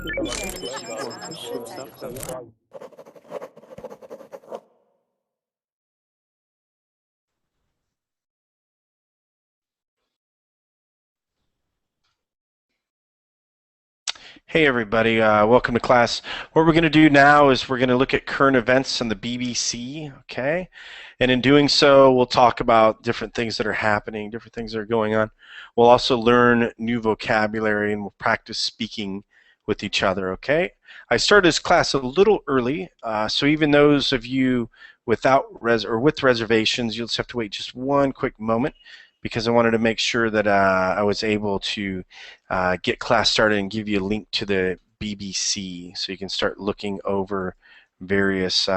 Hey everybody, welcome to class. What we're going to do now is we're going to look at current events on the BBC, okay? And in doing so, we'll talk about different things that are happening, different things that are going on. We'll also learn new vocabulary and we'll practice speaking with each other, okay? I started this class a little early, so even those of you without with reservations, you'll just have to wait just one quick moment because I wanted to make sure that I was able to get class started and give you a link to the BBC so you can start looking over various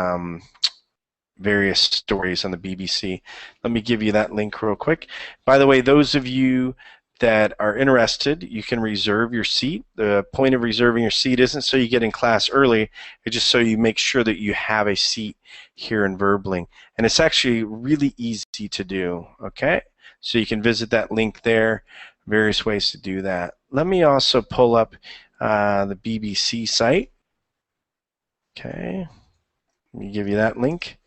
various stories on the BBC. Let me give you that link real quick. By the way, those of you that are interested, you can reserve your seat. The point of reserving your seat isn't so you get in class early, it's just so you make sure that you have a seat here in Verbling. And it's actually really easy to do, okay? So you can visit that link there, various ways to do that. Let me also pull up the BBC site. Okay, let me give you that link.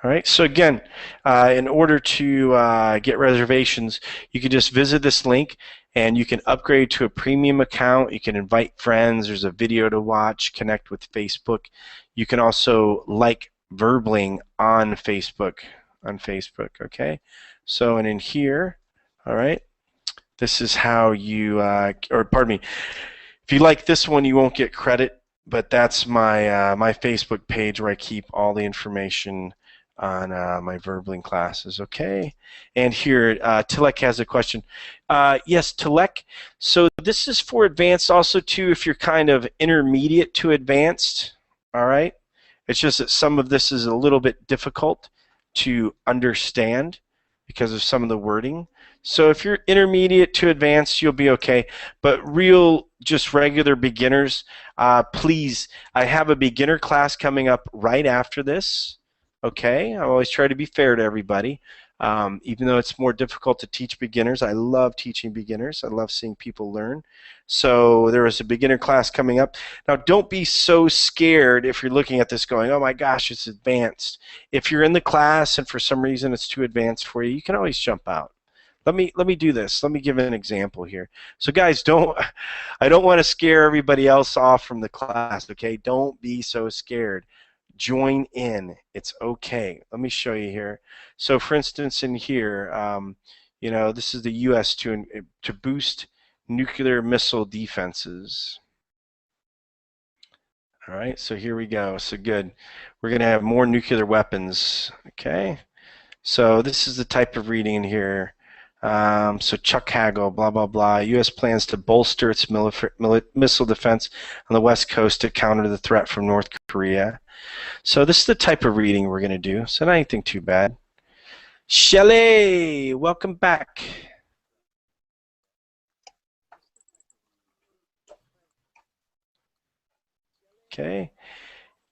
All right, so again, in order to get reservations, you can just visit this link and you can upgrade to a premium account. You can invite friends. There's a video to watch, connect with Facebook. You can also like Verbling on Facebook, okay? So, and in here, all right, this is how you, or pardon me, if you like this one, you won't get credit, but that's my my Facebook page where I keep all the information on my Verbling classes, okay? And here, Tilek has a question. Yes, Tilek, so this is for advanced also too if you're kind of intermediate to advanced, all right? It's just that some of this is a little bit difficult to understand because of some of the wording. So if you're intermediate to advanced, you'll be okay. But just regular beginners, please, I have a beginner class coming up right after this. Okay, I always try to be fair to everybody. Even though it's more difficult to teach beginners, I love teaching beginners. I love seeing people learn. So there is a beginner class coming up. Now don't be so scared if you're looking at this going, oh my gosh, it's advanced. If you're in the class and for some reason it's too advanced for you, you can always jump out. Let me do this. Let me give an example here. So guys, I don't want to scare everybody else off from the class, okay? Don't be so scared. Join in. It's okay. Let me show you here. So for instance in here, you know, this is the U.S. to boost nuclear missile defenses. All right, so here we go. So good. We're going to have more nuclear weapons, okay? So this is the type of reading in here. So Chuck Hagel, blah, blah, blah. U.S. plans to bolster its missile defense on the West Coast to counter the threat from North Korea. So this is the type of reading we're going to do. So not anything too bad. Shelley, welcome back. Okay.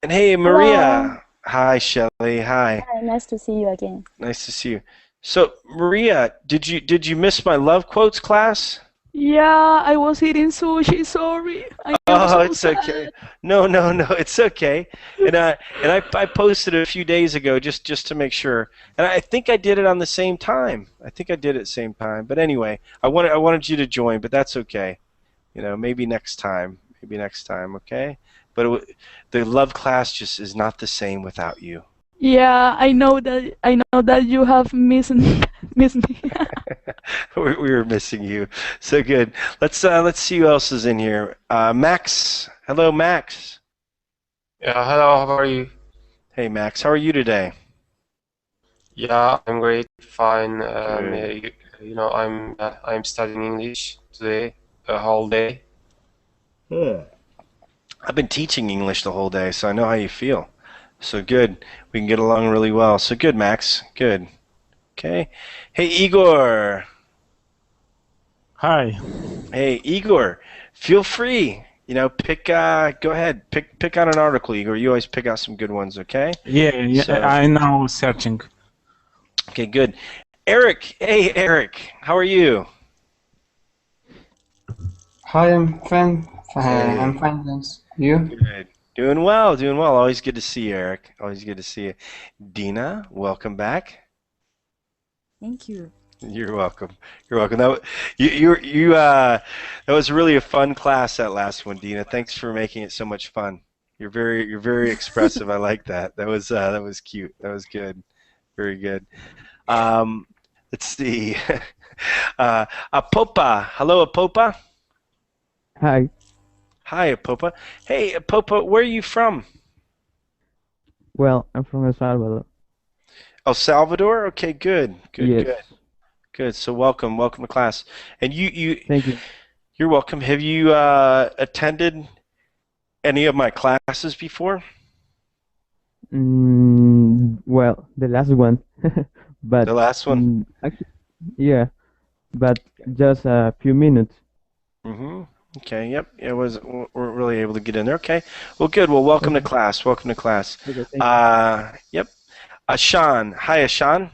And hey, Maria. Hello. Hi, Shelley. Hi. Hi, nice to see you again. Nice to see you. So, Maria, did you miss my love quotes class? Yeah, I was eating sushi. Sorry. I am so It's sad. okay. No, it's okay. And I posted it a few days ago just to make sure. And I think I did it on the same time. I think I did it at the same time. But anyway, I wanted you to join, but that's okay. You know, maybe next time. Maybe next time, okay? But the love class just is not the same without you. Yeah, I know that you have missed me. We were missing you. So good. Let's see who else is in here. Max. Hello, Max. Yeah, hello, how are you? Hey, Max. How are you today? Yeah, I'm great, fine. Good. You know, I'm studying English today, a whole day. I've been teaching English the whole day, so I know how you feel. So good. We can get along really well. So good, Max. Good. Okay. Hey, Igor. Hi. Hey, Igor. Feel free. You know, go ahead. Pick out an article, Igor. You always pick out some good ones, okay? Yeah, So, I now searching. okay, good. Eric. Hey, Eric. How are you? Hi, I'm fine. I'm Hey, fine, thanks. You? good. Doing well, doing well. Always good to see you, Eric. Always good to see you. Dina, welcome back. Thank you. You're welcome. You're welcome. That was really a fun class, that last one, Dina. Thanks for making it so much fun. You're very expressive. I like that. That was cute. That was good. Very good. Um, let's see. Apopa. Hello, Apopa. Hi. Hi, Apopa. Hey, Apopa, where are you from? Well, I'm from El Salvador. El Salvador? Okay, good, good, Yes. good, good. So welcome to class. And Thank you. you're welcome. Have you attended any of my classes before? Well, the last one, but The last one? actually, yeah, but just a few minutes. Mm-hmm. Okay, yep. It was we're really able to get in there. Okay. Well, good. Well, welcome to Okay. class. Welcome to class. Okay. Thank you. Yep. Ashan. Hi, Ashan.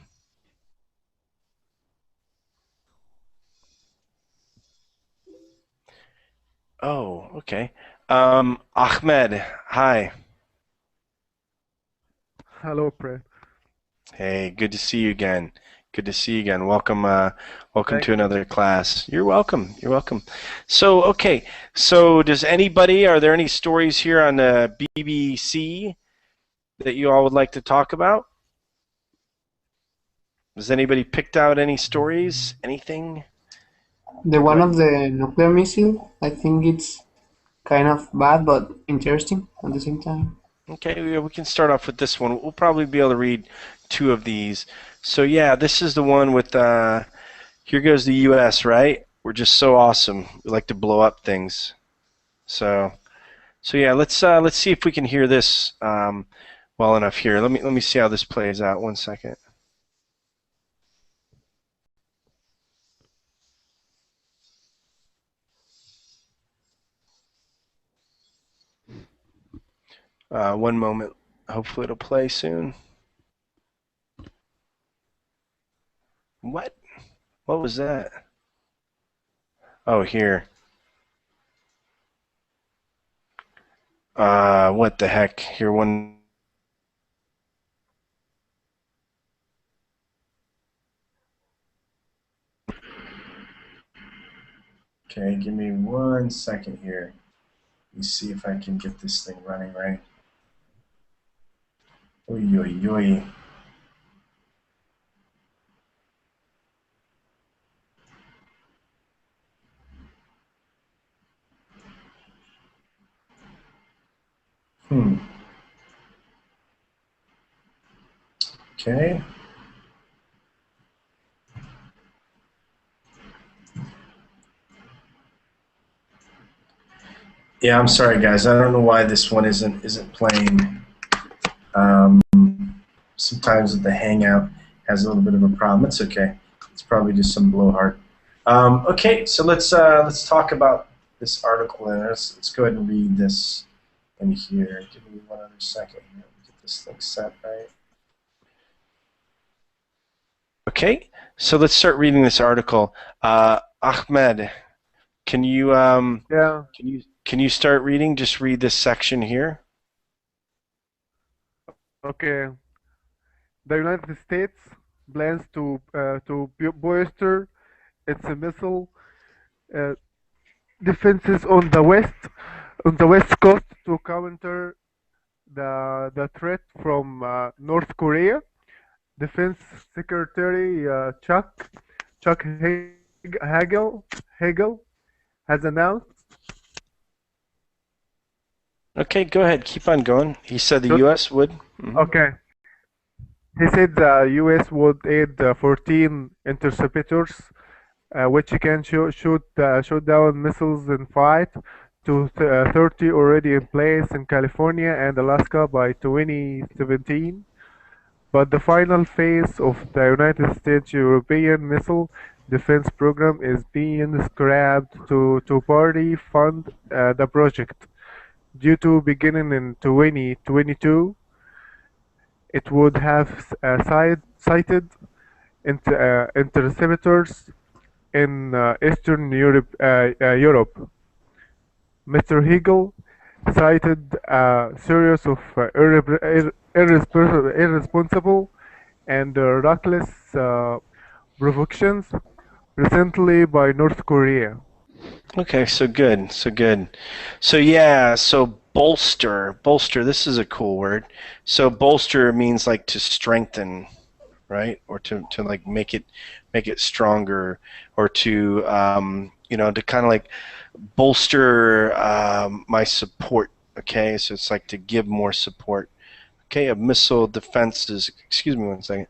Oh, okay. Ahmed. Hi. Hello, Bret. Hey, good to see you again. Good to see you again. Welcome Thank to you. another class. You're welcome. You're welcome. So, okay. So, are there any stories here on the BBC that you all would like to talk about? Has anybody picked out any stories? Anything? The Go one ahead. of the nuclear missile, I think it's kind of bad but interesting at the same time. Okay, we can start off with this one. We'll probably be able to read two of these. So, yeah, this is the one with here goes the US, right? We're just so awesome. We like to blow up things. So, yeah, let's see if we can hear this well enough here. Let me see how this plays out. One second. One moment. Hopefully it'll play soon. What? What was that? Oh, here. What the heck? Here one. Okay, give me 1 second here. Let me see if I can get this thing running right. Oy, oy, oy. Hmm. Okay. Yeah, I'm sorry, guys. I don't know why this one isn't playing. Um, Sometimes the Hangout has a little bit of a problem. It's okay. It's probably just some blowhard. Okay, so let's talk about this article and let's go ahead and read this in here. Give me one other second here. Get this thing set right. Okay, so let's start reading this article. Ahmed, can you Yeah, can you start reading? Just read this section here. okay. The United States plans to bolster its missile uh, defenses on the west coast to counter the threat from North Korea. Defense Secretary Chuck Hagel has announced. Okay, go ahead. Keep on going. He said the Should, U.S. would. Mhm. okay. He said the U.S. would aid 14 interceptors, which can shoot down missiles in flight, to 30 already in place in California and Alaska by 2017. But the final phase of the United States European Missile Defense Program is being scrapped to partly fund the project. Due to beginning in 2022, it would have sighted interceptors in Eastern Europe. Mr. Hegel cited a series of irresponsible and reckless provocations recently by North Korea. Okay, so good, so good. So yeah, so bolster, this is a cool word. So bolster means like to strengthen, right? Or to like make it stronger, or to to kind of like bolster my support. Okay, so it's like to give more support. Okay, a missile defense is, excuse me one second.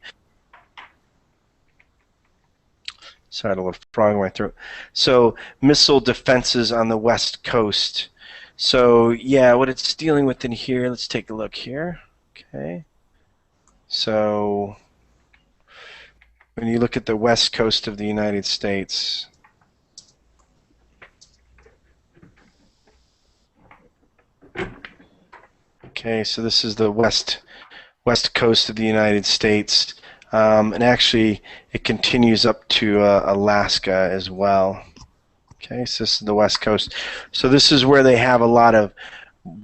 Sorry, I had a little frog in my throat. So missile defenses on the West Coast. So yeah, what it's dealing with in here, let's take a look here. Okay. So when you look at the West Coast of the United States, okay, so this is the West Coast of the United States. And actually, it continues up to Alaska as well. Okay, so this is the West Coast. So this is where they have a lot of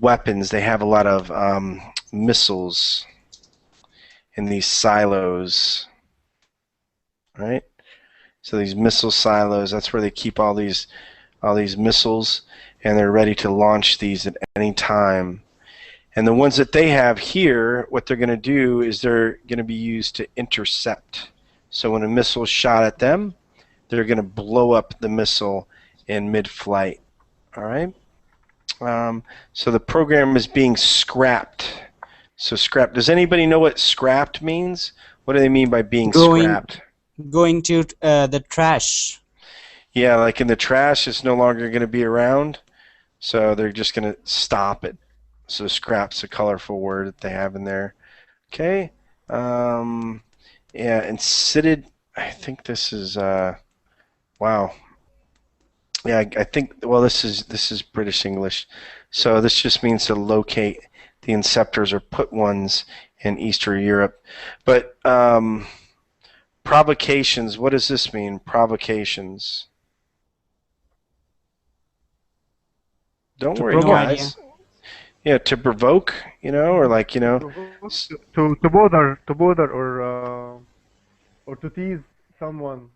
weapons. They have a lot of missiles in these silos, right? So these missile silos, that's where they keep all these missiles, and they're ready to launch these at any time. And the ones that they have here, what they're going to do is they're going to be used to intercept. So when a missile is shot at them, they're going to blow up the missile in mid-flight. All right. So the program is being scrapped. So scrapped. Does anybody know what scrapped means? What do they mean by being scrapped? Going to the trash. Yeah, like in the trash, it's no longer going to be around. So they're just going to stop it. So scrap's a colorful word that they have in there. Okay. Yeah, and sitted, I think this is wow. Yeah, I think, well, this is British English. So this just means to locate the inceptors or put ones in Eastern Europe. But provocations, what does this mean? Provocations. Don't worry, guys. Yeah, to provoke, or like, to bother or to tease someone.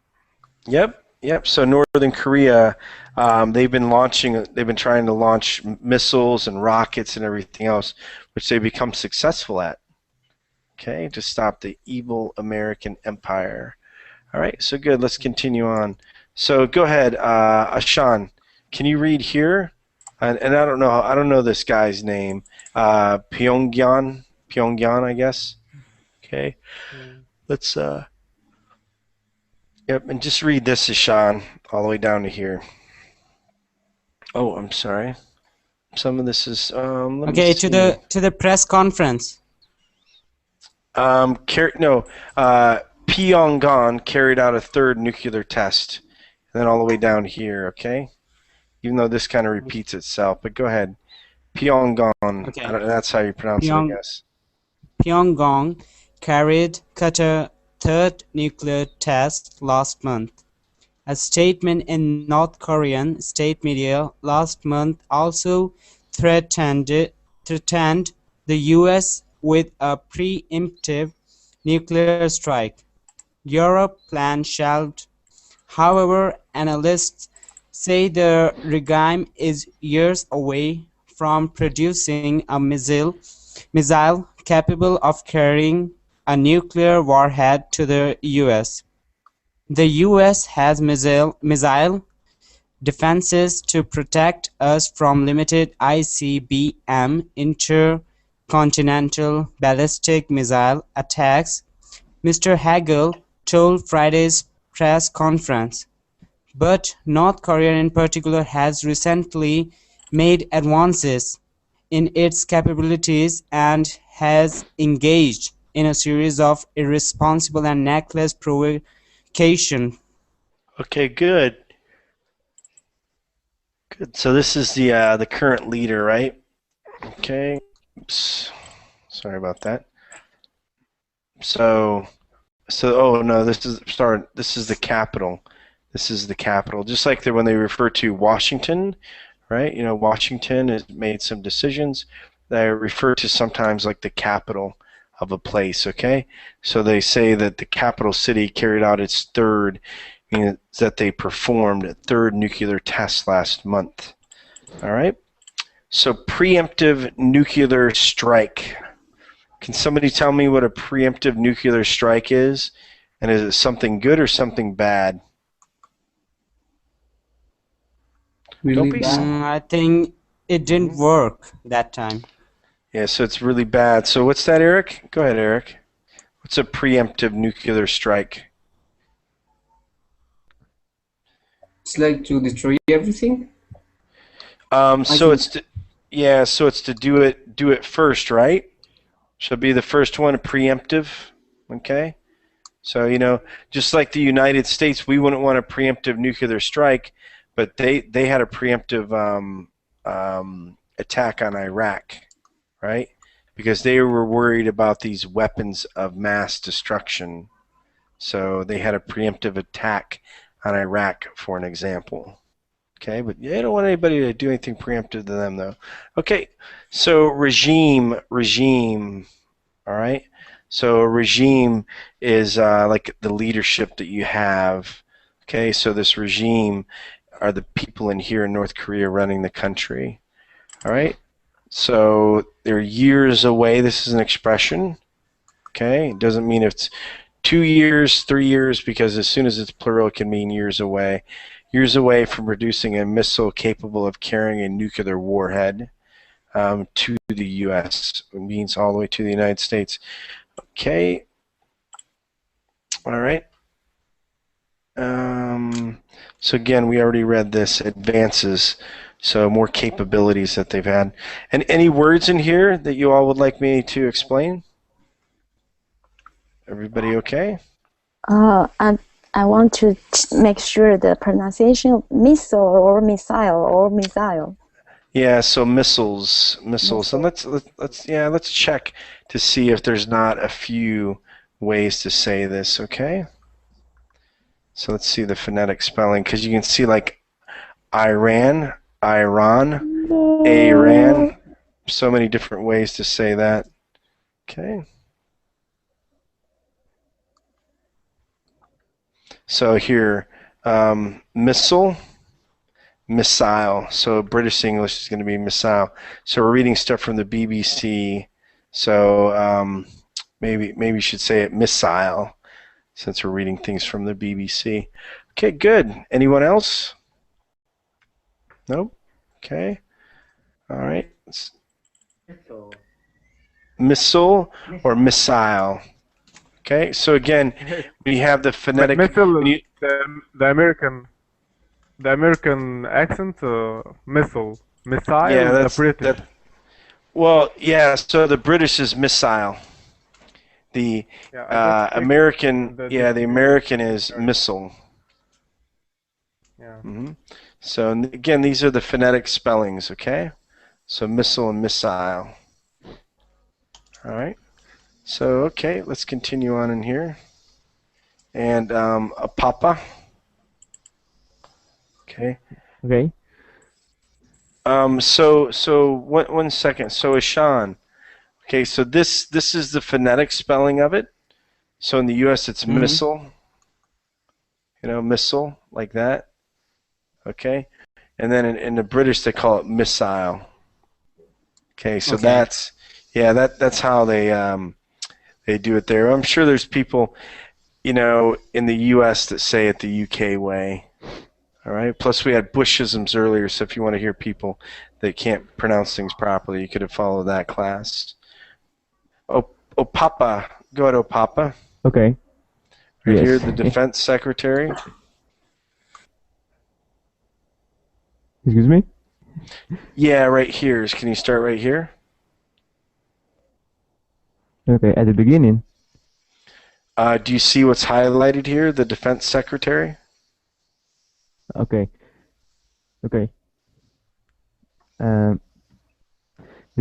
Yep. So Northern Korea, they've been trying to launch missiles and rockets and everything else, which they become successful at. Okay, to stop the evil American empire. All right, so good. Let's continue on. So go ahead, Ashan. Can you read here? And I don't know this guy's name. Pyongyang, I guess. Okay. Let's yep, and just read this, Ashan, all the way down to here. Oh, I'm sorry. Some of this is okay, to the press conference. Pyongyang carried out a third nuclear test, and then all the way down here, okay? Even though this kind of repeats itself, but go ahead. Pyongyang, okay. That's how you pronounce it, I guess. Pyongyang carried out a third nuclear test last month. A statement in North Korean state media last month also threatened the US with a preemptive nuclear strike. Europe plan shelved. However, analysts say the regime is years away from producing a missile capable of carrying a nuclear warhead to the US. The US has missile defenses to protect us from limited ICBM intercontinental ballistic missile attacks, Mr. Hagel told Friday's press conference. But North Korea in particular has recently made advances in its capabilities and has engaged in a series of irresponsible and neckless provocation. Okay, good. Good. So this is the current leader, right? Okay. Oops. Sorry about that. So oh no, this is the capital. This is the capital. Just like when they refer to Washington, right? You know, Washington has made some decisions that are referred to sometimes like the capital of a place, okay? So they say that the capital city carried out its third, means that they performed a third nuclear test last month, all right? So preemptive nuclear strike. Can somebody tell me what a preemptive nuclear strike is? And is it something good or something bad? Really Don't be bad. I think it didn't work that time. Yeah, so it's really bad. So what's that, Eric? Go ahead, Eric. What's a preemptive nuclear strike? It's like to destroy everything. So think- it's to, yeah, so it's to do it first, right? Should be the first one, a preemptive. Okay. So, you know, just like the United States, we wouldn't want a preemptive nuclear strike, but they had a preemptive attack on Iraq, right? Because they were worried about these weapons of mass destruction. So they had a preemptive attack on Iraq, for an example. Okay, but you don't want anybody to do anything preemptive to them, though. Okay, so regime, all right? So a regime is like the leadership that you have. Okay, so this regime are the people in here in North Korea running the country. All right, so they're years away. This is an expression. Okay, it doesn't mean it's 2 years, 3 years, because as soon as it's plural, it can mean years away. Years away from producing a missile capable of carrying a nuclear warhead to the U.S. It means all the way to the United States. Okay. All right. So again, we already read this. Advances. So more capabilities that they've had. And any words in here that you all would like me to explain? Everybody okay? And I want to make sure the pronunciation of missile or missile. Yeah, so missiles. And let's check to see if there's not a few ways to say this, okay? So let's see the phonetic spelling, because you can see like Iran, Aran, so many different ways to say that. Okay. So here, missile, so British English is going to be missile. So we're reading stuff from the BBC, so maybe you should say it missile, since we're reading things from the BBC. Okay, good. Anyone else? Nope. Okay. All right. Missile or missile. Okay, so again, we have the phonetic. Missile, the American accent, missile. Missile, Yeah, the that's British. well, yeah. So the British is missile. The Yeah, I just American, the the American is missile. Yeah. So again, these are the phonetic spellings. Okay, so missile and missile. All right. So okay, let's continue on in here. And a papa. Okay. Okay. So one second. So Ishan. Okay, so this is the phonetic spelling of it. So in the U.S. it's missile. You know, missile like that. Okay, and then in the British they call it missile. Okay, so that's how they do it there. I'm sure there's people, you know, in the U.S. that say it the U.K. way. All right. Plus, we had Bushisms earlier, so if you want to hear people that can't pronounce things properly, you could have followed that class. Oh, Papa. Go ahead, Papa. Okay. Right Yes. here, the Defense Secretary. Excuse me? Yeah, right here. Can you start right here? Okay, at the beginning. Do you see what's highlighted here? The Defense Secretary. Okay. Okay. The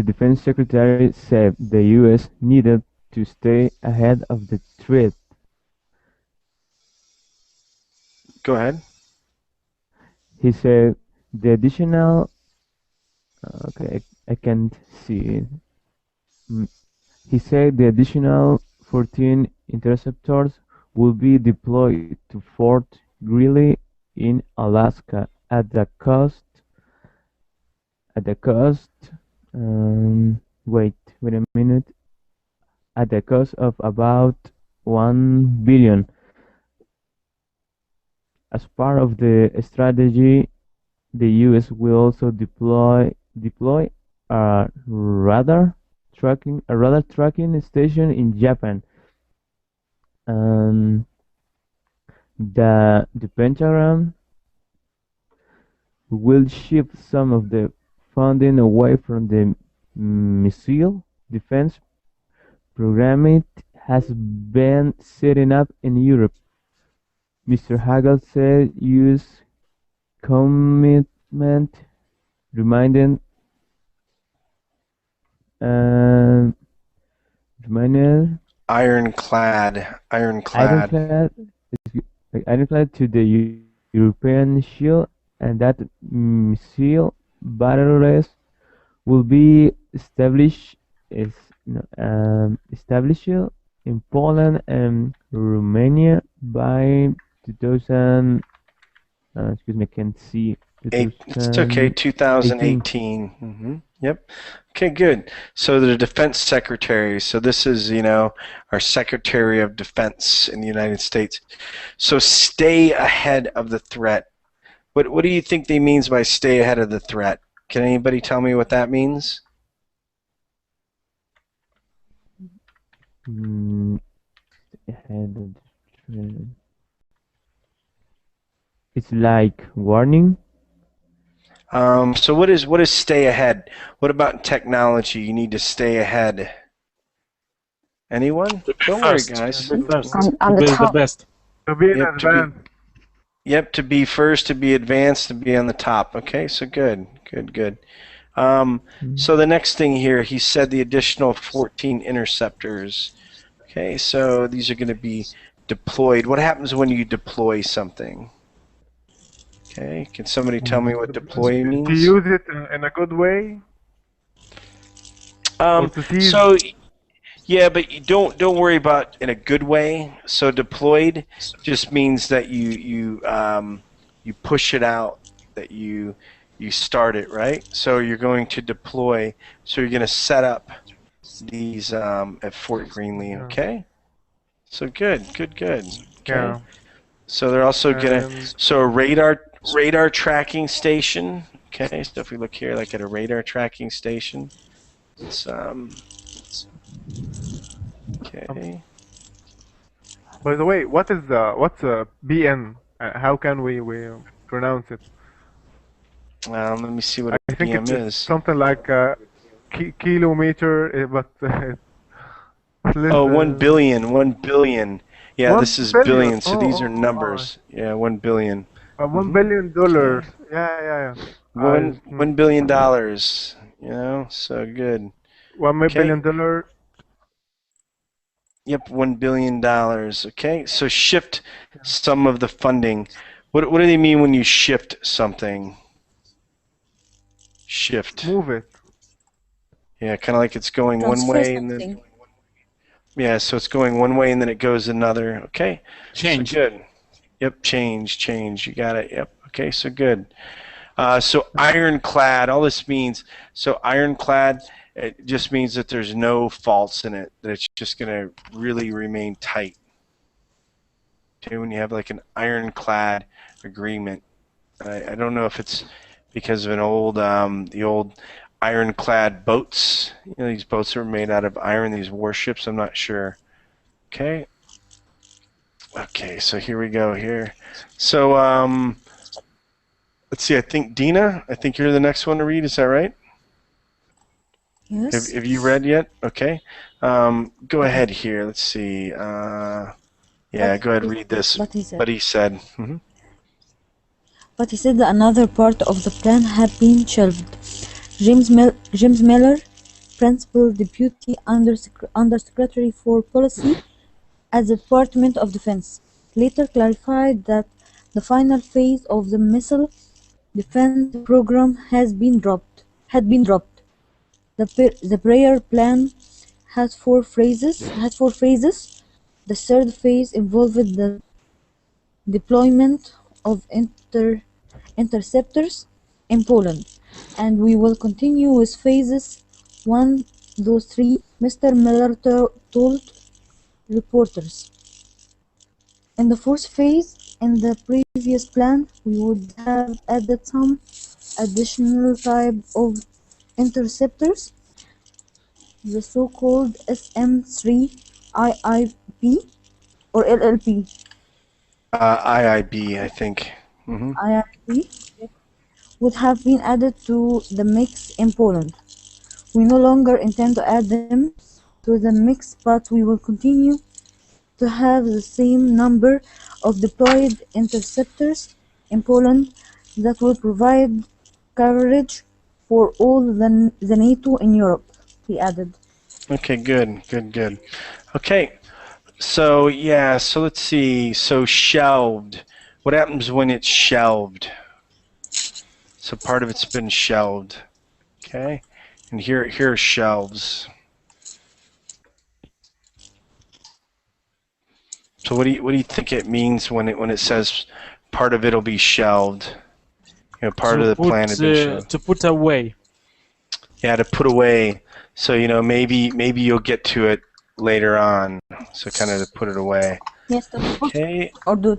Defense Secretary said the U.S. needed to stay ahead of the threat. Go ahead. He said the additional Okay, I can't see it. Mm, He said the additional 14 interceptors will be deployed to Fort Greely in Alaska at the cost wait a minute, at the cost of about 1 billion. As part of the strategy, the US will also deploy a radar tracking station in Japan, and the Pentagon will shift some of the funding away from the missile defense program it has been setting up in Europe. Mr. Hagel said US commitment reminded uh, reminded Ironclad. ironclad ironclad to the European shield, and that missile batteries will be is no, established in Poland and Romania by 2000. Excuse me, I can't see It's okay. 2018. 2018. Yep. Okay, good. So the defense secretary. So this is, our Secretary of Defense in the United States. So stay ahead of the threat. What do you think they means by stay ahead of the threat? Can anybody tell me what that means? Ahead of the trend. It's like warning. So what is stay ahead? What about technology? You need to stay ahead. Anyone? Don't worry, guys. On the top. best. To be in Yep, advance. Yep, to be first, to be advanced, to be on the top. Okay, so good. So the next thing here, he said the additional 14 interceptors. Okay, so these are going to be deployed. What happens when you deploy something? Okay, can somebody tell me what deploy To means? use it in a good way, or to seize. So yeah, but you don't worry about in a good way. So deployed just means that you push it out, that you start it, right? So you're going to deploy. So you're going to set up these at Fort Greely. Okay. So good. Okay. Yeah. So they're also gonna And a radar tracking station. Okay. So if we look here, like at a radar tracking station, it's okay. by the way, what's a BN? How can we pronounce it? Let me see what I a think PM it's is. something like kilometer, but it's less. Oh, 1 billion. 1 billion. Yeah, 1 this is billion. billion. So these are Oh. numbers. Yeah, 1 billion. $1 billion. Yeah. $1 billion dollars. So good. $1 billion dollar. Yep, $1 billion dollars. Okay, so shift some of the funding. What do they mean when you shift something? Shift. Move it. Yeah, kind of like it's going one way and then. Yeah, so it's going one way and then it goes another. Okay. Change. So good. Yep, change. You got it. Yep. Okay, so good. So ironclad, all this means, so ironclad, it just means that there's no faults in it, that it's just going to really remain tight. Okay, when you have like an ironclad agreement. I don't know if it's because of an old, the old ironclad boats. These boats are made out of iron, these warships, I'm not sure. Okay. Okay, so here we go here. So, let's see, I think Dina, you're the next one to read, is that right? Yes. Have you read yet? Okay. Go ahead here, let's see. Yeah, go ahead, read this. What he said. But he said that another part of the plan had been shelved. James Miller, Principal Deputy Undersecretary for Policy at the Department of Defense, later clarified that the final phase of the missile defense program has been dropped. had been dropped. The prayer plan has four phases. The third phase involved the deployment of interceptors in Poland, and we will continue with phases 1 through 3, Mr. Miller told reporters. In the fourth phase, in the previous plan, we would have added some additional type of interceptors, the so-called SM-3 IIP or LLP. IIB, I think. IIP would have been added to the mix in Poland. We no longer intend to add them to the mix, but we will continue to have the same number of deployed interceptors in Poland that will provide coverage for all the NATO in Europe, he added. Okay, good. Okay, so yeah, so let's see. So shelved. What happens when it's shelved? So part of it's been shelved. Okay, and here are shelves. So what do you think it means when it says part of it'll be shelved? You know, part of the plan has been shelved. To put away. Yeah, to put away. So you know, maybe you'll get to it later on. So kind of to put it away. Yes, to Okay. or to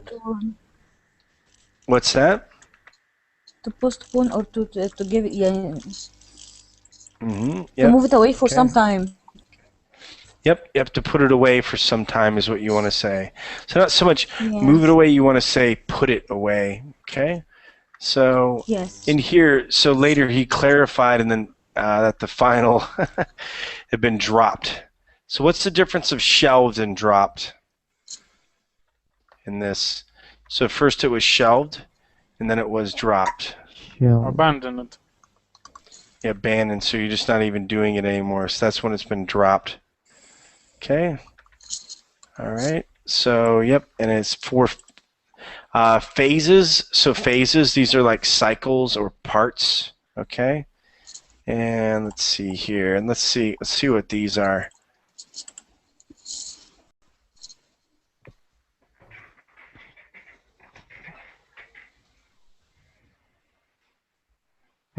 What's that? postpone or to give it, yeah, Mm-hmm. to move it away for some time. Yep, to put it away for some time is what you want to say. So not so much Yes. move it away, you want to say put it away, okay? So Yes. in here, so later he clarified and then that the final had been dropped. So what's the difference of shelved and dropped in this? So first it was shelved and then it was dropped. Abandoned. Yeah, abandoned, so you're just not even doing it anymore. So that's when it's been dropped. Okay. All right. So, yep, and it's 4 phases. So phases, these are like cycles or parts. Okay. And let's see here. And let's see what these are.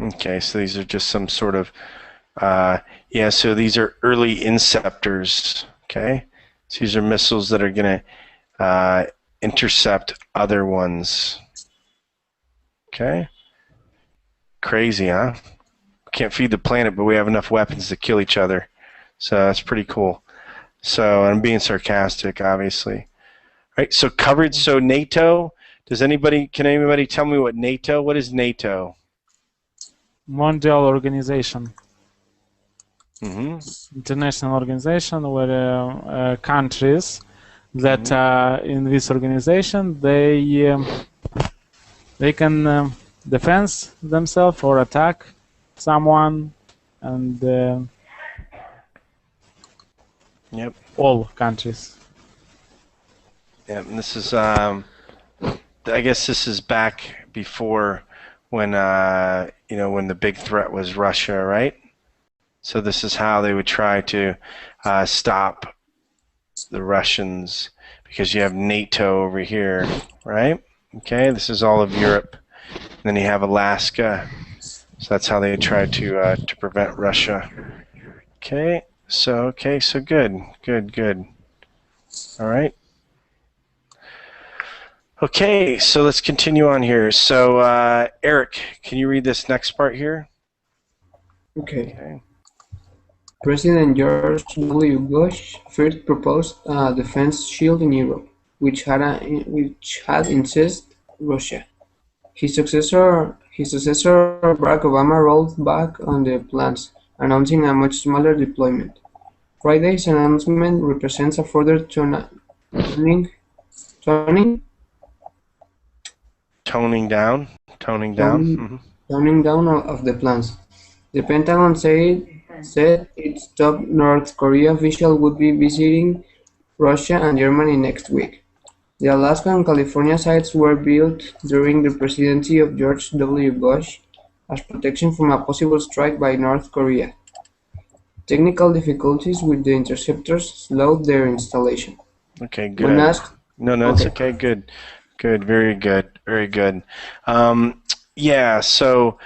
Okay, so these are just some sort of yeah, so these are early inceptors, okay? So these are missiles that are going to intercept other ones, okay? Crazy, huh? Can't feed the planet, but we have enough weapons to kill each other. So that's pretty cool. So I'm being sarcastic, obviously. All right, so coverage, so NATO, can anybody tell me what is NATO? Mondial organization. Mm-hmm. International organization where countries that are in this organization they can defend themselves or attack someone, and Yep. all countries. Yeah, and this is I guess this is back before when when the big threat was Russia, right? So this is how they would try to stop the Russians, because you have NATO over here, right? Okay, this is all of Europe. And then you have Alaska. So that's how they try to prevent Russia. Okay, so good. All right. Okay, so let's continue on here. So Eric, can you read this next part here? Okay. President George W. Bush first proposed a defense shield in Europe, which had incensed Russia. His successor Barack Obama rolled back on the plans, announcing a much smaller deployment. Friday's announcement represents a further toning down of the plans. The Pentagon said its top North Korea official would be visiting Russia and Germany next week. The Alaska and California sites were built during the presidency of George W. Bush as protection from a possible strike by North Korea. Technical difficulties with the interceptors slowed their installation. Okay, When good. asked, No, it's okay. okay. Good, good, very good, very good. Yeah. So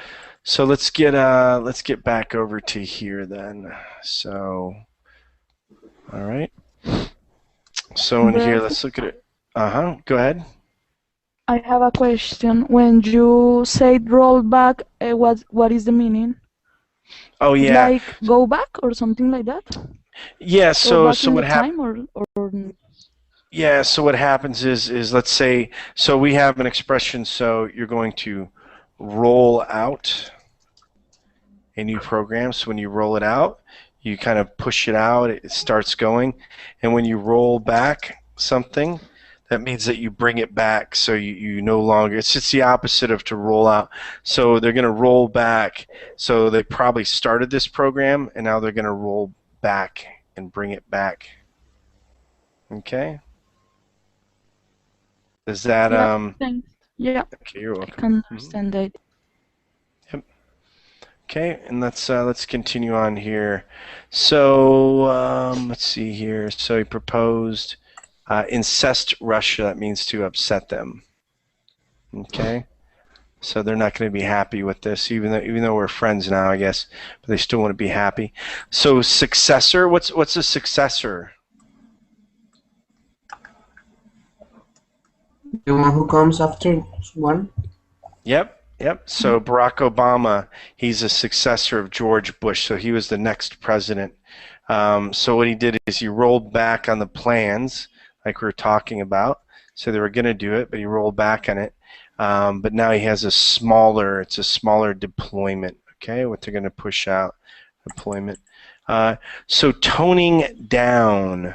let's get back over to here then. So, all right. So in here, Brett, let's look at it. Go ahead. I have a question. When you said roll back, what is the meaning? Oh It's yeah, like go back or something like that? yeah. Go So back so in what the happened? time or Yeah. So what happens is let's say so we have an expression. So you're going to roll out a new program. So when you roll it out, you kind of push it out, it starts going. And when you roll back something, that means that you bring it back. So you no longer, it's just the opposite of to roll out. So they're going to roll back. So they probably started this program and now they're going to roll back and bring it back. Okay? Is that, yeah, thanks. Yeah, okay, you're I welcome. can understand that. Yep. Okay, and let's continue on here. So let's see here. So he proposed incest Russia. That means to upset them. Okay, so they're not going to be happy with this, even though we're friends now, I guess, but they still want to be happy. So successor. What's a successor? The one who comes after one? Yep. So Barack Obama, he's a successor of George Bush. So he was the next president. So what he did is he rolled back on the plans, like we were talking about. So they were going to do it, but he rolled back on it. But now he has it's a smaller deployment. Okay, what they're going to push out, deployment. So toning down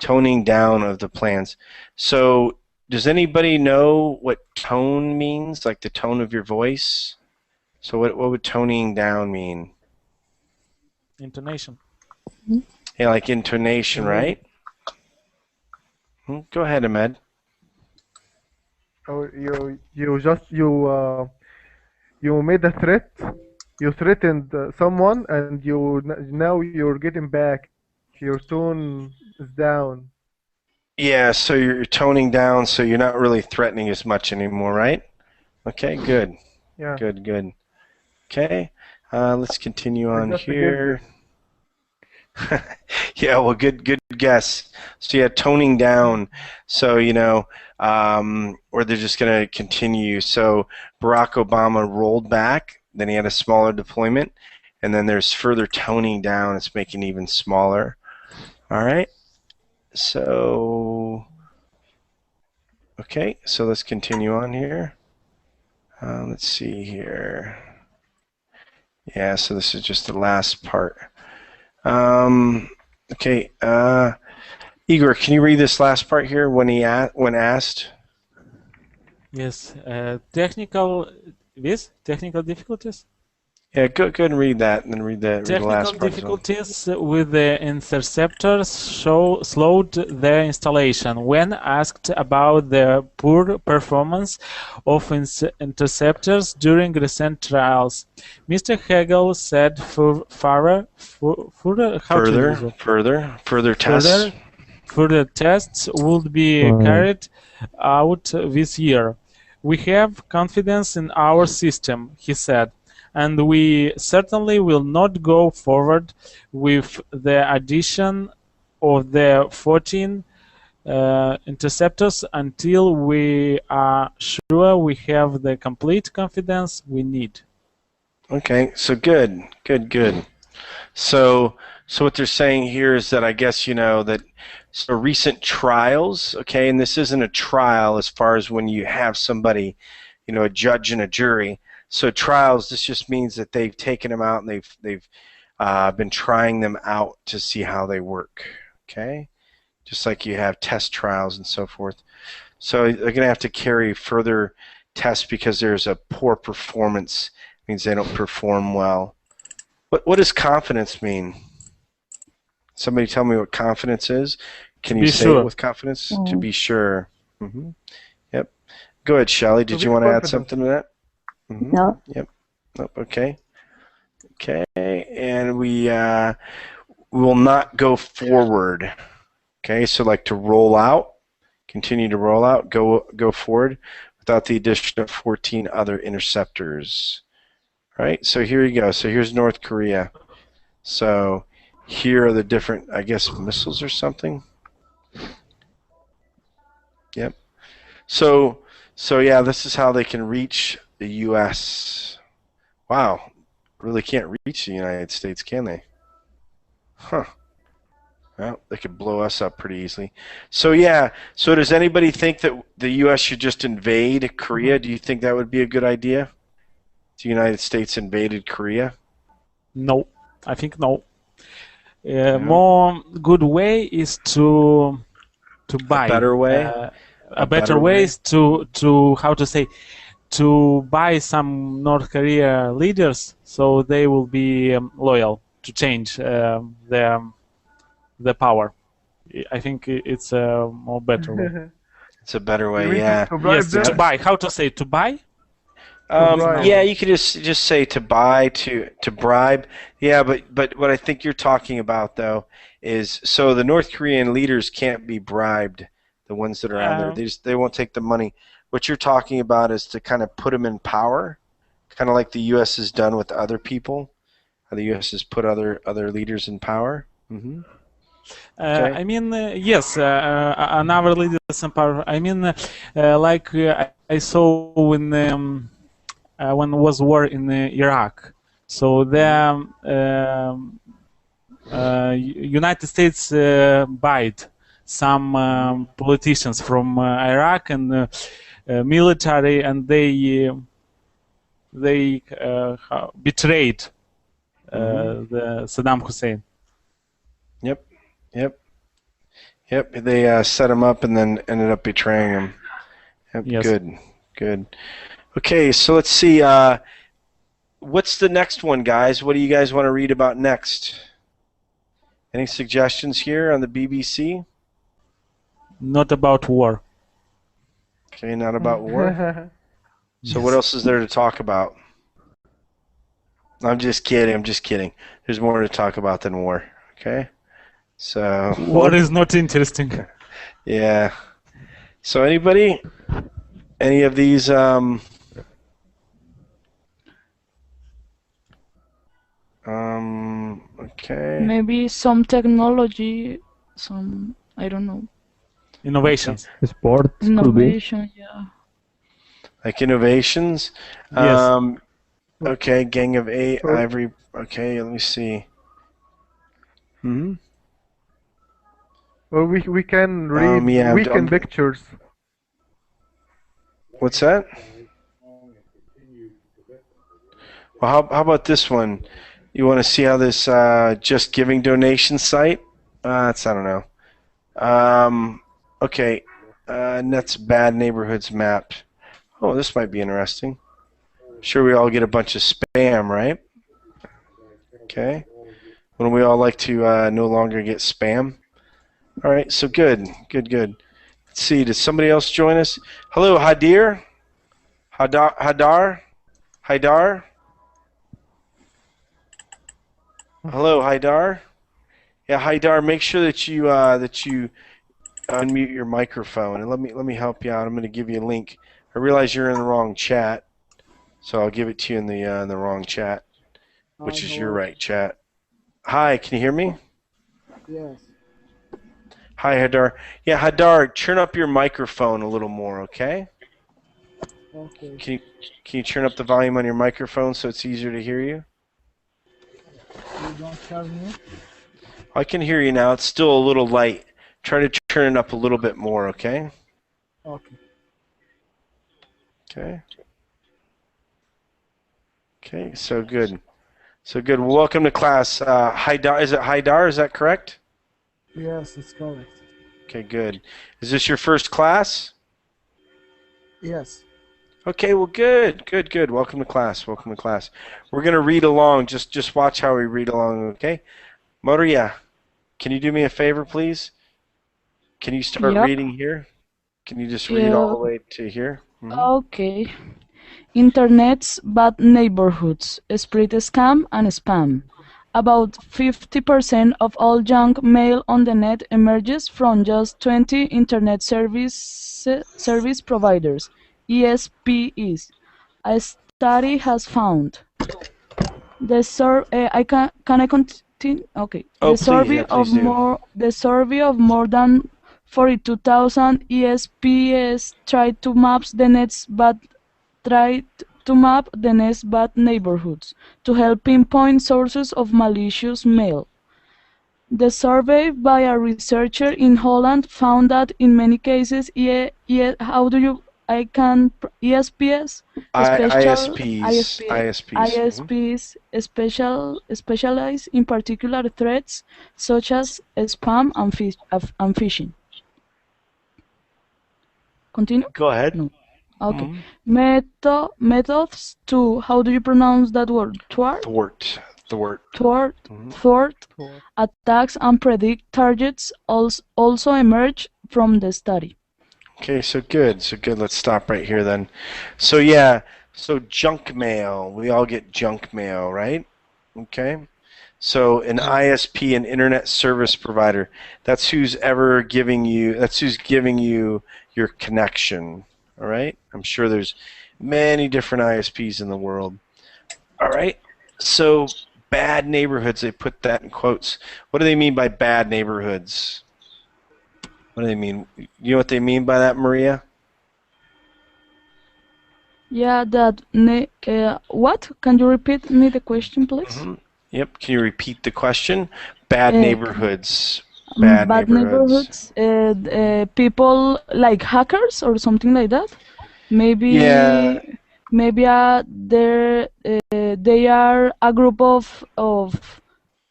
of the plans. So does anybody know what tone means, like the tone of your voice? So what would toning down mean? Intonation. Yeah, like intonation, right? Go ahead, Ahmed. Oh, you made a threat. You threatened someone, and now you're getting back. Your tone is down. Yeah, so you're toning down, so you're not really threatening as much anymore, right? Okay, good. Yeah. Good. Okay, let's continue on Just here. Yeah, well, good guess. So yeah, toning down. So or they're just going to continue. So Barack Obama rolled back, then he had a smaller deployment, and then there's further toning down. It's making it even smaller. All right. So okay, so let's continue on here. Let's see here. Yeah, so this is just the last part. Okay, Igor, can you read this last part here when when asked? Yes. Technical difficulties. Yeah, go ahead and read that, and then read the Technical last part as well. difficulties with the interceptors slowed their installation. When asked about the poor performance of interceptors during recent trials, Mr. Hegel said further tests would be carried out this year. We have confidence in our system, he said, and we certainly will not go forward with the addition of the 14 interceptors until we are sure we have the complete confidence we need. Okay, so good. So what they're saying here is that I guess that so recent trials, okay, and this isn't a trial as far as when you have somebody, a judge and a jury. So trials, this just means that they've taken them out and they've been trying them out to see how they work. Okay, just like you have test trials and so forth. So they're going to have to carry further tests because there's a poor performance. It means they don't perform well. What does confidence mean? Somebody tell me what confidence is. Can you say it with confidence? To be sure. Yep. Go ahead, Shelley. Did you want to add something to that? No. Yep. Nope. Okay. Okay. And we will not go forward. Okay. So like to roll out, continue to roll out, go forward without the addition of 14 other interceptors. Right. So here you go. So here's North Korea. So here are the different, I guess, missiles or something. Yep. So yeah, this is how they can reach the U.S. Wow, really can't reach the United States, can they? Huh. Well, they could blow us up pretty easily. So yeah, so does anybody think that the U.S. should just invade Korea? Do you think that would be a good idea? The United States invaded Korea? No, I think no. No? More good way is to buy. A better way? A better way is to how to say, to buy some North Korea leaders so they will be loyal to change the power. I think it's a more better way. It's a better way, You mean yeah. to bribe Yes, them? to buy. How to say to buy? bribe. Yeah, you could just say to buy, to bribe. Yeah, but what I think you're talking about though is so the North Korean leaders can't be bribed. The ones that are on there, they won't take the money. What you're talking about is to kind of put them in power, kind of like the U.S. has done with other people. How the U.S. has put other leaders in power. Mm-hmm. Okay. I mean, yes, another leaders in power. I mean, like I saw when was war in Iraq. So the United States buyed some politicians from Iraq and military, and they betrayed the Saddam Hussein. Yep. They set him up and then ended up betraying him. Yep. Yes. Good. Okay, so let's see. What's the next one, guys? What do you guys want to read about next? Any suggestions here on the BBC? Not about war. Okay, not about war. So what else is there to talk about? I'm just kidding. There's more to talk about than war. Okay, so war is not interesting. Yeah. So anybody? Any of these? Okay. Maybe some technology, I don't know. Innovations. Sports could be. Innovation, yeah. Like innovations? Yes. Okay, Gang of Eight, Ivory. Okay, let me see. Well, we can read yeah, weekend pictures. What's that? Well, how about this one? You want to see how this Just Giving donation site? I don't know. Okay. Net's bad neighborhoods mapped. Oh, this might be interesting. Sure, we all get a bunch of spam, right? Okay. Wouldn't we all like to no longer get spam? All right, so good. Let's see, did somebody else join us? Hello, Hadir? Haidar? Hello, Haidar? Yeah, Haidar, make sure that you unmute your microphone and let me help you out. I'm going to give you a link. I realize you're in the wrong chat, so I'll give it to you in the wrong chat, which is your right chat. Hi, can you hear me? Yes. Hi, Hadar. Yeah, Hadar, turn up your microphone a little more, okay? Okay. Can you turn up the volume on your microphone so it's easier to hear you? You don't hear me? I can hear you now. It's still a little light. Try to turn it up a little bit more, okay? Okay. Okay, so good. Well, welcome to class. Haidar, is it Haidar? Is that correct? Yes, it's correct. Okay, good. Is this your first class? Yes. Okay, well, good. Welcome to class. We're going to read along. Just watch how we read along, okay? Moria, can you do me a favor, please? Can you start Yep. reading here? Can you just read all the way to here? Okay. Internet's bad neighborhoods, spread scam and spam. About 50% of all junk mail on the net emerges from just 20 internet service providers, ESPs. A study has found can I continue? Okay. Oh, please, yeah, please do. The survey of more than 42,000 ESPs tried to map the net's bad neighborhoods to help pinpoint sources of malicious mail. The survey by a researcher in Holland found that in many cases, ESPs, ISPs. specialize in particular threats such as spam and phishing. Continue? Go ahead. No. Okay. Methods to, how do you pronounce that word? Thwart. Attacks and predict targets also emerge from the study. Okay, so good. Let's stop right here then. So yeah, so junk mail. We all get junk mail, right? Okay. So an ISP, an internet service provider, that's who's giving you your connection. All right? I'm sure there's many different ISPs in the world. All right? So bad neighborhoods, they put that in quotes. What do they mean by bad neighborhoods? What do they mean? You know what they mean by that, Maria? Yeah, what? Can you repeat me the question, please? Yep. Can you repeat the question? Bad neighborhoods. Bad neighborhoods. People like hackers or something like that. Maybe. Yeah. Maybe they are a group of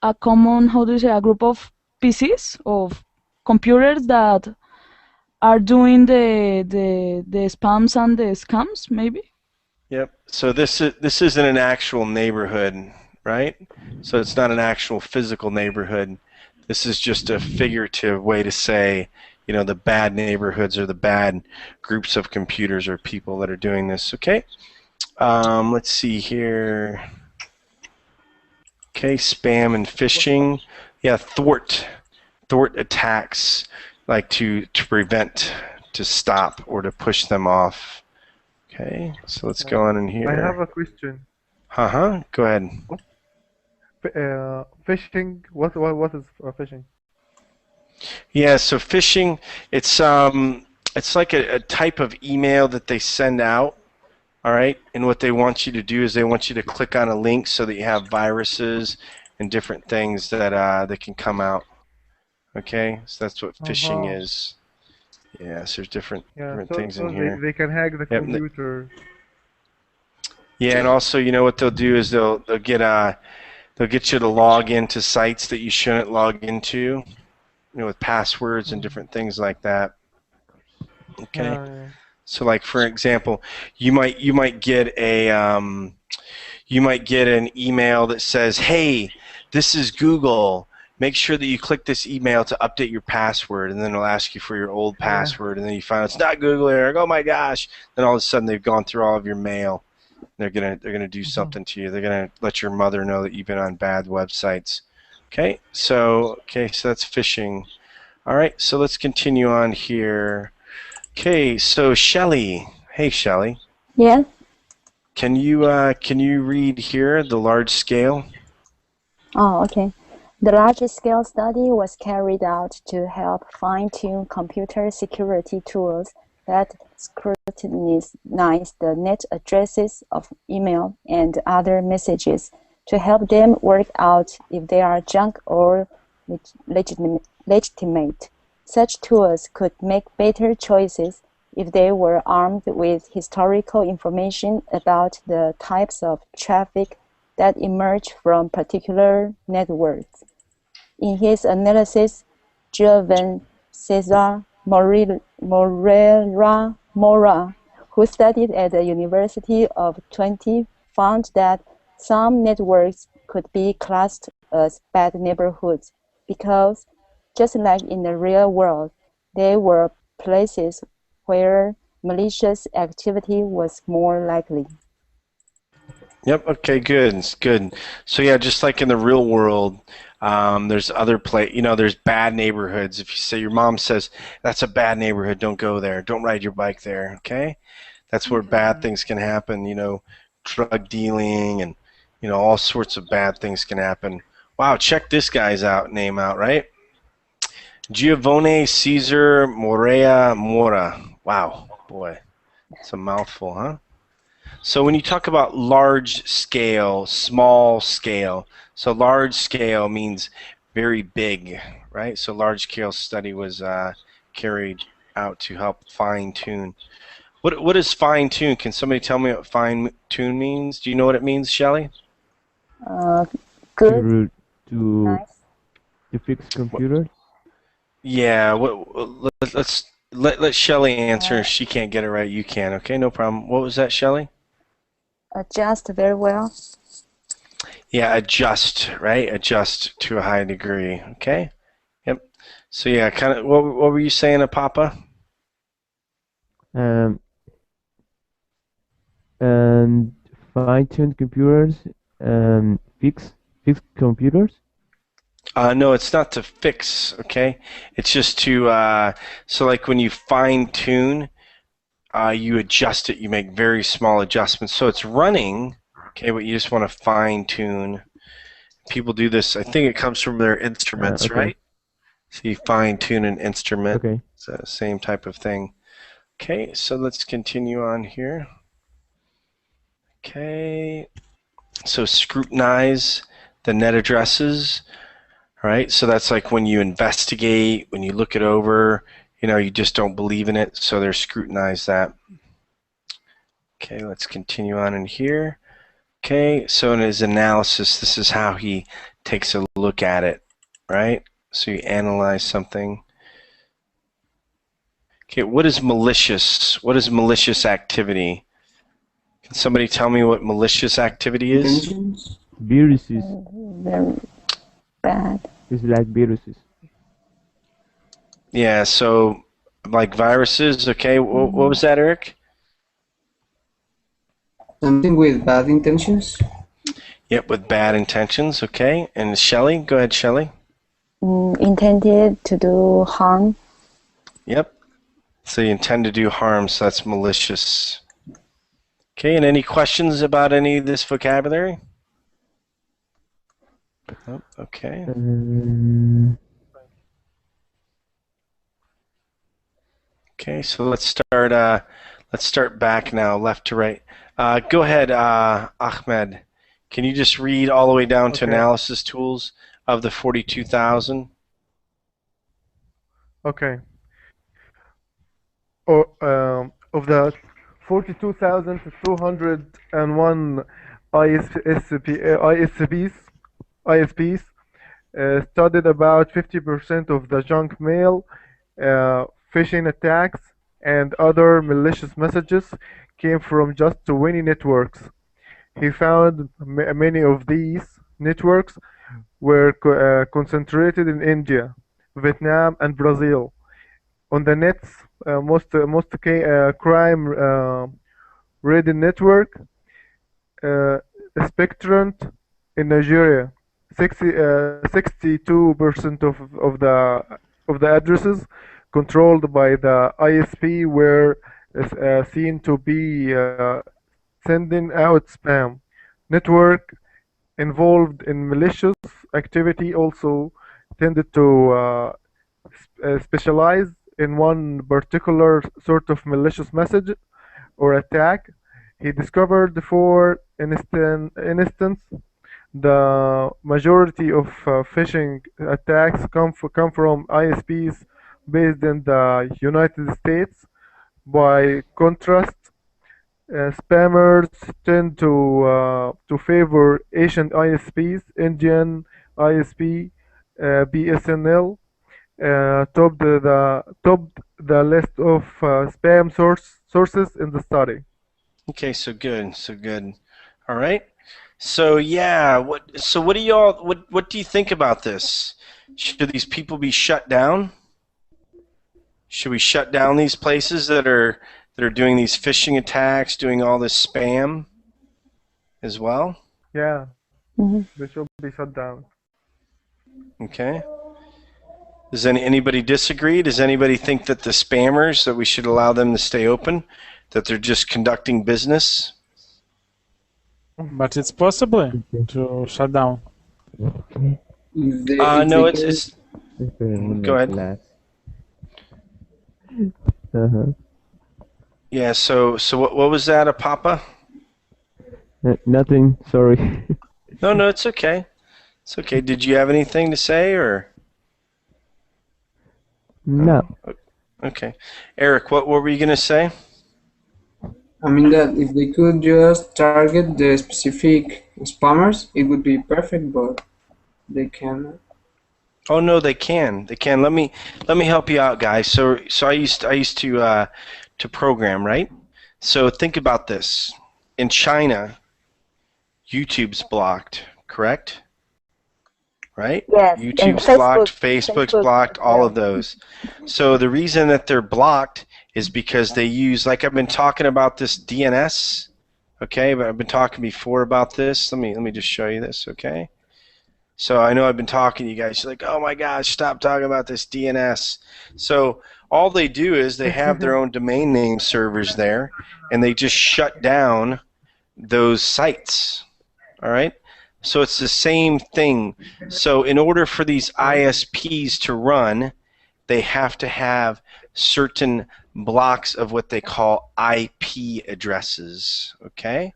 a common, how do you say, a group of PCs, of computers that are doing the spams and the scams, maybe. Yep. So this isn't an actual neighborhood, right? So it's not an actual physical neighborhood. This is just a figurative way to say, you know, the bad neighborhoods or the bad groups of computers or people that are doing this. Okay. Let's see here. Okay, spam and phishing. Yeah, thwart attacks, like to prevent, to stop, or to push them off. Okay, so let's go on in here. I have a question. Go ahead. Phishing. What is phishing? Yeah, so phishing, it's like a type of email that they send out. All right, and what they want you to do is they want you to click on a link so that you have viruses and different things that can come out. Okay, so that's what phishing is. Yeah, so there's different things in here. They can hack the computer. Yeah, and also, you know what they'll do is they'll get you to log into sites that you shouldn't log into, you know, with passwords and different things like that. Okay. So, like for example, you might get an email that says, "Hey, this is Google. Make sure that you click this email to update your password," and then it'll ask you for your old password, and then you find out it's not Google. You're like, "Oh my gosh!" Then all of a sudden they've gone through all of your mail. They're gonna do something to you. They're gonna let your mother know that you've been on bad websites. Okay, so that's phishing. All right, so let's continue on here. Okay, so Shelley. Hey, Shelley. Yes. Can you read here the large scale? Oh, okay. The large-scale study was carried out to help fine-tune computer security tools that scrutinize the net addresses of email and other messages to help them work out if they are junk or legitimate. Such tools could make better choices if they were armed with historical information about the types of traffic that emerge from particular networks. In his analysis, Jovan Cesar Mora, who studied at the University of Twente, found that some networks could be classed as bad neighborhoods because, just like in the real world, they were places where malicious activity was more likely. Yep. Okay. Good. It's good. So yeah, just like in the real world, there's other there's bad neighborhoods. If you say your mom says that's a bad neighborhood, don't go there. Don't ride your bike there. Okay. That's where bad things can happen. Drug dealing and all sorts of bad things can happen. Wow. Check this guy's name out, right? Giovanni Caesar Morea Mora. Wow, boy, it's a mouthful, huh? So when you talk about large scale, small scale, so large scale means very big, right? So large scale study was carried out to help fine tune. What is fine tune? Can somebody tell me what fine tune means? Do you know what it means, Shelley? Good. To Nice. fix computers. Yeah. Let Shelley answer. If she can't get it right, you can. Okay, no problem. What was that, Shelley? Adjust very well. Yeah, adjust, right? Adjust to a high degree. Okay. Yep. So yeah, kind of. What were you saying, Papa? And fine-tune computers. Fix computers. No, it's not to fix. Okay, it's just to. So like when you fine tune, you adjust it. You make very small adjustments. So it's running. Okay, but you just want to fine tune. People do this. I think it comes from their instruments, Okay. right? So you fine tune an instrument. Okay. It's the same type of thing. Okay, so let's continue on here. Okay, so scrutinize the net addresses, right? So that's like when you investigate, when you look it over, you just don't believe in it, so they're scrutinize that. Okay, let's continue on in here. Okay, so in his analysis, this is how he takes a look at it, right? So you analyze something. Okay, what is malicious? What is malicious activity? Can somebody tell me what malicious activity is? Intentions? Viruses. Very bad. It's like viruses. Yeah, so like viruses, okay. What was that, Eric? Something with bad intentions? Yep, with bad intentions, okay. And Shelley, go ahead, Shelley. Intended to do harm. Yep. So you intend to do harm, so that's malicious. Okay, and any questions about any of this vocabulary? Oh, okay. Okay, so let's start back now, left to right. Go ahead, Ahmed. Can you just read all the way down to analysis tools of the 42,000? Okay. Of the 42,201 ISPs, studied about 50% of the junk mail, phishing attacks, and other malicious messages came from just 20 networks. He found many of these networks were concentrated in India, Vietnam, and Brazil. On the net's most crime-ridden network, Spectrum in Nigeria, 62% of the addresses controlled by the ISP were seen to be sending out spam. Network involved in malicious activity also tended to specialize in one particular sort of malicious message or attack. He discovered, for instance, the majority of phishing attacks come from ISPs based in the United States. By contrast, spammers tend to favor Asian ISPs. Indian ISP, BSNL, topped the list of spam sources in the study. Okay, so good, so good. All right. So yeah, what do y'all what do you think about this? Should these people be shut down? Should we shut down these places that are that are doing these phishing attacks, doing all this spam as well? Yeah, Mm-hmm. they should be shut down. Okay. Does anybody disagree? Does anybody think that the spammers, that we should allow them to stay open, that they're just conducting business? But it's possible to shut down. If No, they it's go ahead. Yeah, so what was that, a Papa? Nothing, sorry. No, it's okay. It's okay. Did you have anything to say, or? No. Okay. Eric, what were you going to say? I mean that if they could just target the specific spammers, it would be perfect, but they cannot. Oh no, they can. They can. Let me help you out, guys. So I used to program, right? So think about this. In China, YouTube's blocked, correct? Right? Yes. YouTube's And blocked, Facebook's blocked, all yeah. of those. So the reason that they're blocked is because they use, like I've been talking about this DNS, okay? But I've been talking before about this. Let me just show you this, okay? So I know I've been talking to you guys. You're like, oh my gosh, stop talking about this DNS. So all they do is they have their own domain name servers there, and they just shut down those sites. All right? So it's the same thing. So in order for these ISPs to run, they have to have certain blocks of what they call IP addresses. Okay?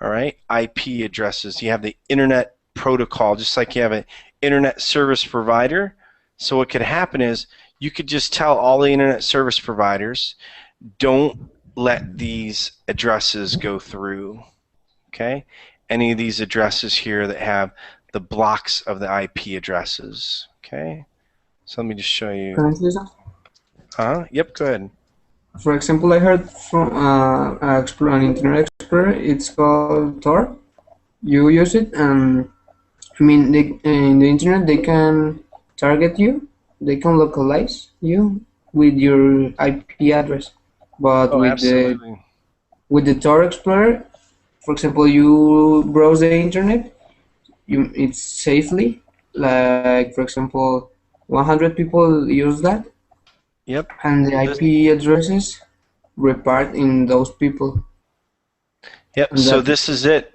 All right? IP addresses. You have the Internet Protocol, just like you have an Internet Service Provider. So what could happen is you could just tell all the Internet Service Providers, don't let these addresses go through. Okay? Any of these addresses here that have the blocks of the IP addresses. Okay? So let me just show you. Can I say something? Yep, go ahead. For example, I heard from an Internet Explorer. It's called Tor. You use it, and I mean, in the internet they can target you. They can localize you with your IP address. But Oh, absolutely. with the Tor Explorer, for example, you browse the internet. It's safely. Like for example, 100 people use that. Yep. And the IP addresses repart in those people. Yep. So this is it.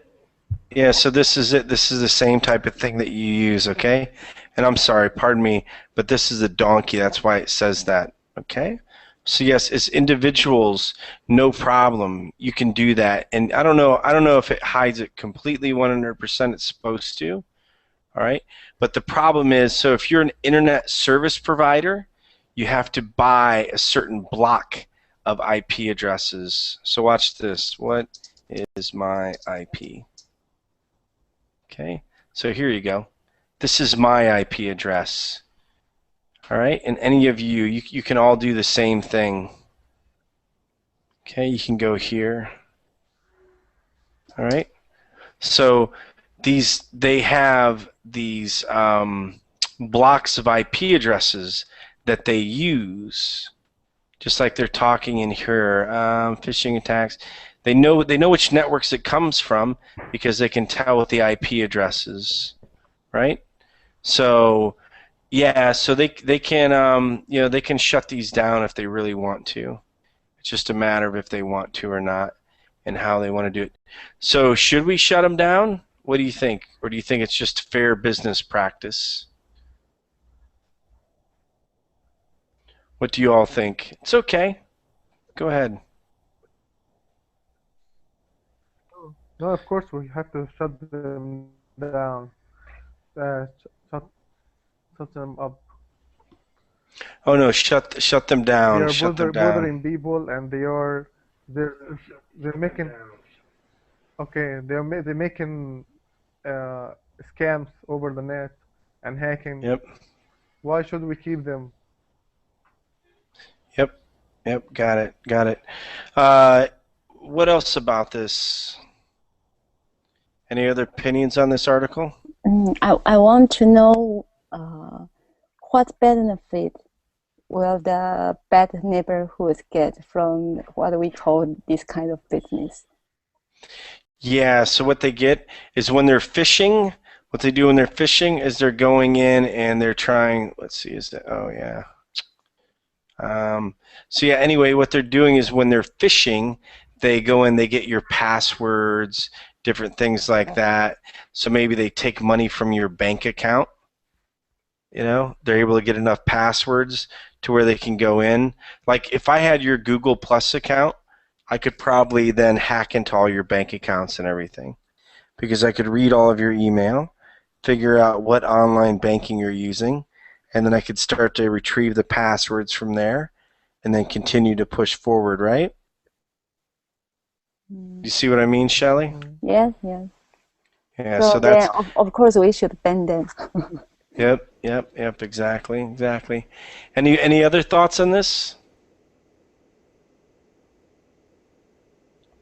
Yeah, so this is it. This is the same type of thing that you use, okay? And I'm sorry, pardon me, but this is a donkey. That's why it says that, okay? So yes, as individuals, no problem. You can do that. And I don't know if it hides it completely 100%. It's supposed to, all right? But the problem is, so if you're an internet service provider, you have to buy a certain block of IP addresses. So watch this. What is my IP? Okay, so here you go. This is my IP address. All right, and any of you can all do the same thing. Okay, you can go here. All right, so they have these blocks of IP addresses that they use, just like they're talking in here, phishing attacks. They know which networks it comes from because they can tell with the IP addresses, right? So yeah, so they can they can shut these down if they really want to. It's just a matter of if they want to or not, and how they want to do it. So should we shut them down? What do you think? Or do you think it's just fair business practice? What do you all think? It's okay. Go ahead. No, of course we have to shut them down. Shut them up. Oh no, shut them down. They are Shut them down. bothering people, and they're making they're making scams over the net and hacking. Yep. Why should we keep them? Yep. Got it. What else about this? Any other opinions on this article? I want to know what benefit will the bad neighborhoods get from what we call this kind of business? Yeah, so what they get is when they're fishing, what they do when they're fishing is they're going in and they're trying, let's see, is that, oh yeah. So yeah, anyway, what they're doing is when they're fishing, they go in, they get your passwords, different things like that. So maybe they take money from your bank account. You know, they're able to get enough passwords to where they can go in. Like if I had your Google Plus account, I could probably then hack into all your bank accounts and everything because I could read all of your email, figure out what online banking you're using, and then I could start to retrieve the passwords from there and then continue to push forward, right? You see what I mean, Shelley? Yes, yes. Yeah, So so that's then, of course, we should ban them. Yep, exactly. Any other thoughts on this?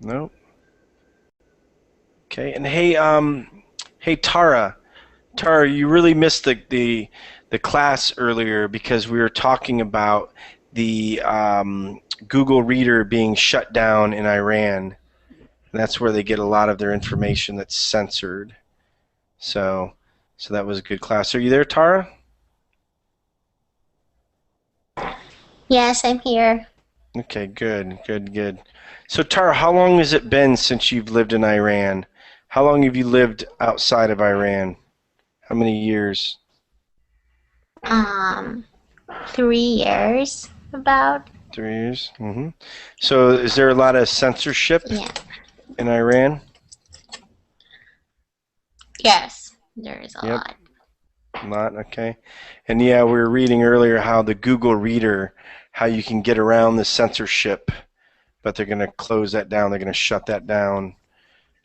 No? Okay, and hey Tara, you really missed the class earlier because we were talking about the Google Reader being shut down in Iran. And that's where they get a lot of their information that's censored. So that was a good class. Are you there, Tara? Yes, I'm here. Okay, good. So Tara, how long has it been since you've lived in Iran? How long have you lived outside of Iran? How many years? 3 years, about. 3 years. So is there a lot of censorship in Iran? Yes, there is a lot. A lot, okay. And yeah, we were reading earlier how the Google Reader, how you can get around the censorship, but they're going to close that down. They're going to shut that down.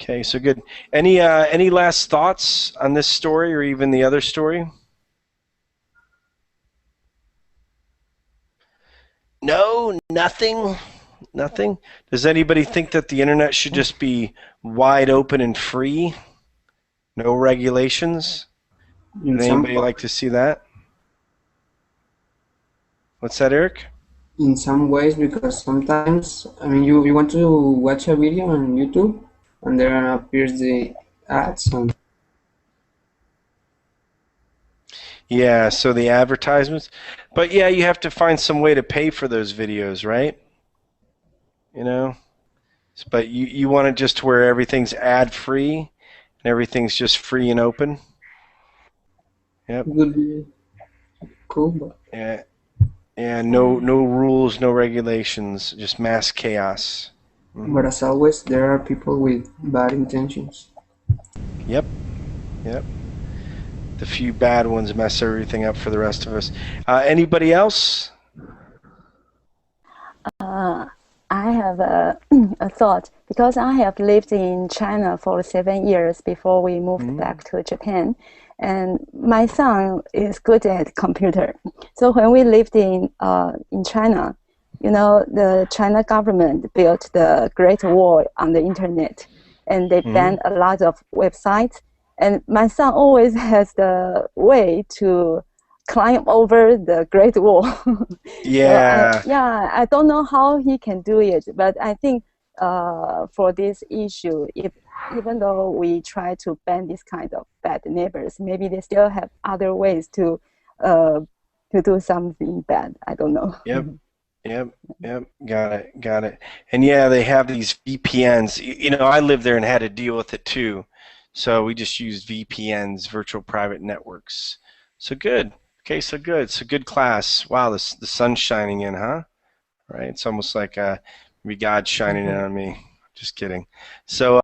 Okay, so good. Any last thoughts on this story or even the other story? No, nothing. Does anybody think that the internet should just be wide open and free? No regulations? Would anybody like to see that? What's that, Eric? In some ways, because sometimes, I mean, you want to watch a video on YouTube, and there appears the ads on. Yeah, so the advertisements. But yeah, you have to find some way to pay for those videos, right? You know? But you want it just where everything's ad-free and everything's just free and open? Yep. Would be cool, but Yeah, no rules, no regulations, just mass chaos. but as always, there are people with bad intentions. Yep. The few bad ones mess everything up for the rest of us. Anybody else? I have a thought because I have lived in China for 7 years before we moved back to Japan, and my son is good at computer. So when we lived in China, you know, the China government built the Great Wall on the internet, and they banned a lot of websites. And my son always has the way to climb over the Great Wall. Yeah. So I don't know how he can do it, but I think for this issue, even though we try to ban this kind of bad neighbors, maybe they still have other ways to do something bad. I don't know. Yep. Got it. And yeah, they have these VPNs. You know, I lived there and had to deal with it too. So we just used VPNs, virtual private networks. So good. Okay, so good. So good class. Wow, the sun's shining in, huh? Right? It's almost like maybe God's shining in on me. Just kidding. So